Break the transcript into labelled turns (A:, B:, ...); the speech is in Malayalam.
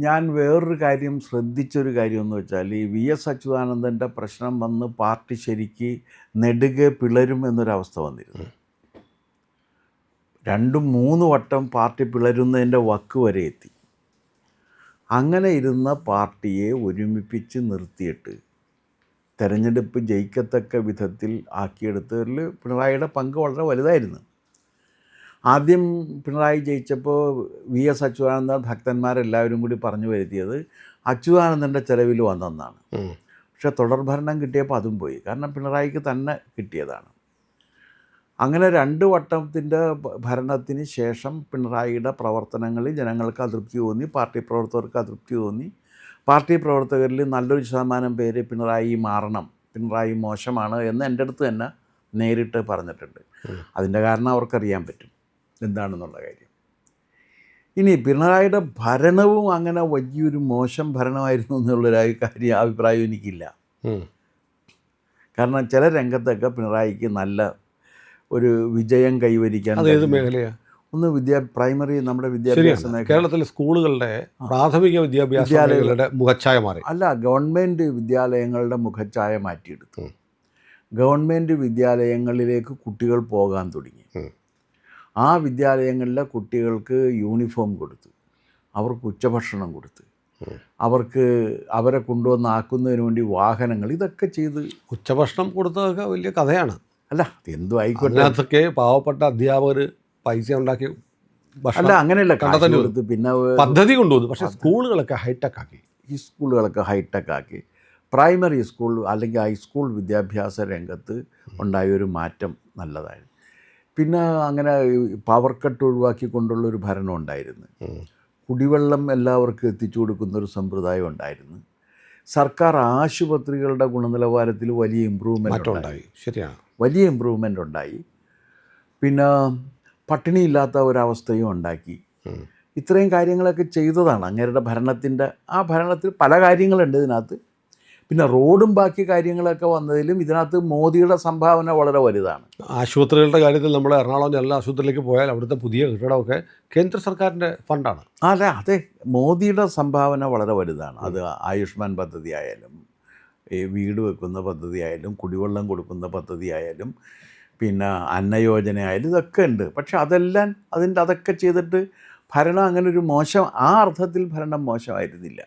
A: ഞാൻ വേറൊരു കാര്യം ശ്രദ്ധിച്ചൊരു കാര്യം എന്ന് വെച്ചാൽ ഈ വി എസ് അച്യുതാനന്ദൻ്റെ പ്രശ്നം വന്ന് പാർട്ടി ശരിക്ക് നെടുകെ പിളരും എന്നൊരവസ്ഥ വന്നിരുന്നു. 2-3 വട്ടം പാർട്ടി പിളരുന്നതിൻ്റെ വക്ക് വരെ എത്തി. അങ്ങനെ ഇരുന്ന പാർട്ടിയെ ഒരുമിപ്പിച്ച് നിർത്തിയിട്ട് തെരഞ്ഞെടുപ്പ് ജയിക്കത്തക്ക വിധത്തിൽ ആക്കിയെടുത്തതിൽ പിണറായിയുടെ പങ്ക് വളരെ വലുതായിരുന്നു. ആദ്യം പിണറായി ജയിച്ചപ്പോൾ വി എസ് അച്യുതാനന്ദൻ ഭക്തന്മാരെല്ലാവരും കൂടി പറഞ്ഞു വരുത്തിയത് അച്യുതാനന്ദൻ്റെ ചെലവിൽ വന്നെന്നാണ്. പക്ഷേ തുടർഭരണം കിട്ടിയപ്പോൾ അതും പോയി. കാരണം പിണറായിക്ക് തന്നെ കിട്ടിയതാണ്. അങ്ങനെ 2 വട്ടത്തിൻ്റെ ഭരണത്തിന് ശേഷം പിണറായിയുടെ പ്രവർത്തനങ്ങളിൽ ജനങ്ങൾക്ക് അതൃപ്തി തോന്നി, പാർട്ടി പ്രവർത്തകർക്ക് അതൃപ്തി തോന്നി. പാർട്ടി പ്രവർത്തകരിൽ നല്ലൊരു ശതമാനം പേര് പിണറായി മാറണം, പിണറായി മോശമാണ് എന്ന് എൻ്റെ അടുത്ത് തന്നെ നേരിട്ട് പറഞ്ഞിട്ടുണ്ട്. അതിൻ്റെ കാരണം അവർക്കറിയാൻ പറ്റും എന്താണെന്നുള്ള കാര്യം. ഇനി പിണറായിയുടെ ഭരണവും അങ്ങനെ വലിയൊരു മോശം ഭരണമായിരുന്നു എന്നുള്ളൊരു അഭിപ്രായം എനിക്കില്ല. കാരണം ചില രംഗത്തൊക്കെ പിണറായിക്ക് നല്ല ഒരു വിജയം കൈവരിക്കാൻ. ഒന്ന് പ്രൈമറി നമ്മുടെ വിദ്യാഭ്യാസ മേഖല,
B: കേരളത്തിലെ സ്കൂളുകളുടെ പ്രാഥമിക വിദ്യാഭ്യാസങ്ങളുടെ മുഖച്ഛായ മാറി.
A: അല്ല, ഗവൺമെൻറ് വിദ്യാലയങ്ങളുടെ മുഖച്ഛായ മാറ്റിയെടുത്തു. ഗവൺമെൻറ് വിദ്യാലയങ്ങളിലേക്ക് കുട്ടികൾ പോകാൻ തുടങ്ങി. ആ വിദ്യാലയങ്ങളിലെ കുട്ടികൾക്ക് യൂണിഫോം കൊടുത്തു, അവർക്ക് ഉച്ചഭക്ഷണം കൊടുത്ത്, അവർക്ക് അവരെ കൊണ്ടുവന്നാക്കുന്നതിന് വേണ്ടി വാഹനങ്ങൾ, ഇതൊക്കെ ചെയ്ത്.
B: ഉച്ചഭക്ഷണം കൊടുത്തതൊക്കെ വലിയ കഥയാണ്.
A: അല്ല, എന്തും ആയിക്കോട്ടെ.
B: അതൊക്കെ പാവപ്പെട്ട അധ്യാപകർ പൈസ ഉണ്ടാക്കി.
A: അല്ല, അങ്ങനെയല്ല, കൊടുത്ത് പിന്നെ
B: പദ്ധതി കൊണ്ടുവന്നു. പക്ഷേ സ്കൂളുകളൊക്കെ ഹൈടെക് ആക്കി.
A: ഈ സ്കൂളുകളൊക്കെ ഹൈടെക് ആക്കി. പ്രൈമറി സ്കൂൾ അല്ലെങ്കിൽ ഹൈസ്കൂൾ വിദ്യാഭ്യാസ രംഗത്ത് ഉണ്ടായൊരു മാറ്റം നല്ലതായിരുന്നു. പിന്നെ അങ്ങനെ പവർ കട്ട് ഒഴിവാക്കിക്കൊണ്ടുള്ളൊരു ഭരണം ഉണ്ടായിരുന്നു. കുടിവെള്ളം എല്ലാവർക്കും എത്തിച്ചു കൊടുക്കുന്നൊരു സമ്പ്രദായം ഉണ്ടായിരുന്നു. സർക്കാർ ആശുപത്രികളുടെ ഗുണനിലവാരത്തിൽ വലിയ ഇമ്പ്രൂവ്മെൻ്റ് ഉണ്ടായി.
B: ശരിയാണ്,
A: വലിയ ഇമ്പ്രൂവ്മെൻ്റ് ഉണ്ടായി. പിന്നെ പട്ടിണിയില്ലാത്ത ഒരവസ്ഥയും ഉണ്ടാക്കി. ഇത്രയും കാര്യങ്ങളൊക്കെ ചെയ്തതാണ് അങ്ങേരുടെ ഭരണത്തിൻ്റെ. ആ ഭരണത്തിൽ പല കാര്യങ്ങളുണ്ട് ഇതിനകത്ത്. പിന്നെ റോഡും ബാക്കി കാര്യങ്ങളൊക്കെ വന്നതിലും ഇതിനകത്ത് മോദിയുടെ സംഭാവന വളരെ വലുതാണ്.
B: ആശുപത്രികളുടെ കാര്യത്തിൽ നമ്മൾ എറണാകുളം ജില്ലാ ആശുപത്രിയിലേക്ക് പോയാൽ അവിടുത്തെ പുതിയ കെട്ടിടമൊക്കെ കേന്ദ്ര സർക്കാരിൻ്റെ ഫണ്ടാണ്.
A: അതെ, മോദിയുടെ സംഭാവന വളരെ വലുതാണ്. അത് ആയുഷ്മാൻ പദ്ധതി ആയാലും, ഈ വീട് വെക്കുന്ന പദ്ധതി ആയാലും, കുടിവെള്ളം കൊടുക്കുന്ന പദ്ധതി ആയാലും, പിന്നെ അന്നയോജന ആയാലും, ഇതൊക്കെ ഉണ്ട്. പക്ഷെ അതെല്ലാം അതൊക്കെ ചെയ്തിട്ട് ഭരണം അങ്ങനെ ഒരു മോശം, ആ അർത്ഥത്തിൽ ഭരണം മോശമായിരുന്നില്ല.